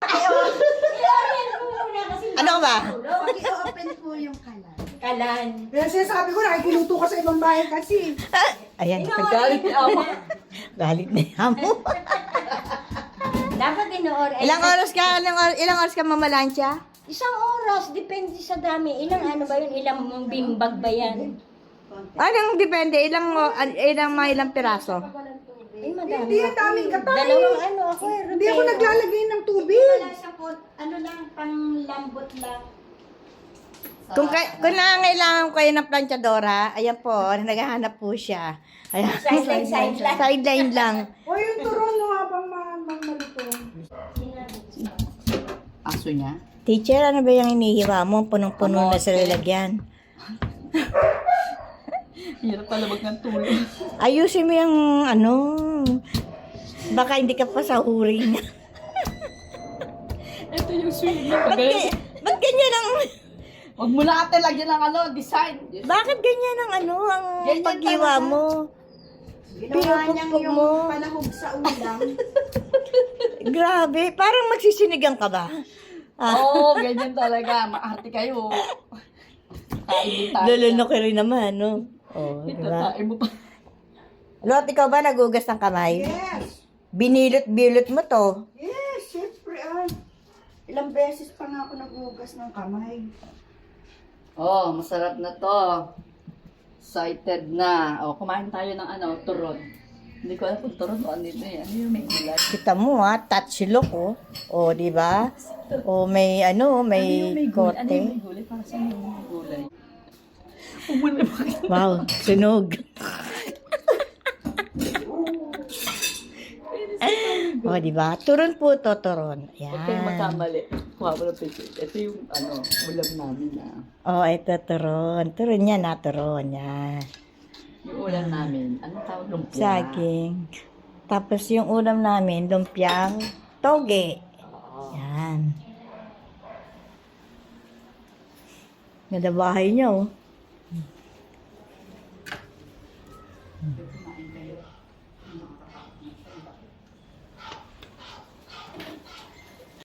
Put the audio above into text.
I-order ko muna kasi Ano ba? Pag-i-open po yung kalan. kalan. Kaya sinasabi ko, nakikiluto ka sa ibang bahay kasi. Ayan, Galit ni Ama. galit na yan mo. Dapat in-order. Ilang oras ka mamalansya? Isang oras, depende sa dami. Ilang ano ba yun? Ilang bimbag ba yan? Anong depende? Ilang piraso? Ay, madami. Hindi yan daming katay. Dalawang ano ako eh. Hindi ako naglalagay ng tubig. Wala siya po, ano lang, panglambot lang. Kung nangangailangan ko kayo ng planchadora, ayan po, naghahanap po siya. Ayan. Sideline. Sideline lang. O yung turon no habang malutong. Aso niya? Teacher, ano ba yung inihiwa mo? Punong-puno na sa lalagyan. Hirap pala wag ng tulong. Ayusin mo yung ano. Baka hindi ka pa sa huring. Ito yung swimming. Ba't ganyan ang... Huwag mo na ate lagyan ng ano, design. Bakit ganyan ang ano, ang Ganyan paghiwa talaga. mo? Ginawa niyang Pinupukpok yung mo. palahog sa ulam. Grabe, parang magsisinigang ka ba? Oo, ganyan talaga. Maarte kayo. Kain tayo. Lulunok ka rin naman, no? Oh, Ito, diba? tain mo pa. Lot, ikaw ba nagugas ng kamay? Yes. Binilot-bilot mo to. Yes, syempre ilang beses pa nga ako nagugas ng kamay. Oh, masarap na to. Excited na. Oh, kumain tayo ng ano, turon. Hindi ko alam kung turon o ano ito eh. Ano yung may gulay? Kita mo ha, tatsilok oh. O, di ba? O may ano, may Ano yung kote. may gulay? Para saan yung may gulay? Umuli pa kayo. Wow, sunog. O, di ba? Turon po to, turon. Huwag kayong Ayan. magkamali. Kuha mo ng picture. Ito yung ano, ulam namin na. O, ito turon. Turon yan na, turon. Yan. Yung ulam namin. Anong tawag lumpia? Saging. Tapos yung ulam namin, lumpiang toge. Oo. Yan. Ganda bahay niya, oh.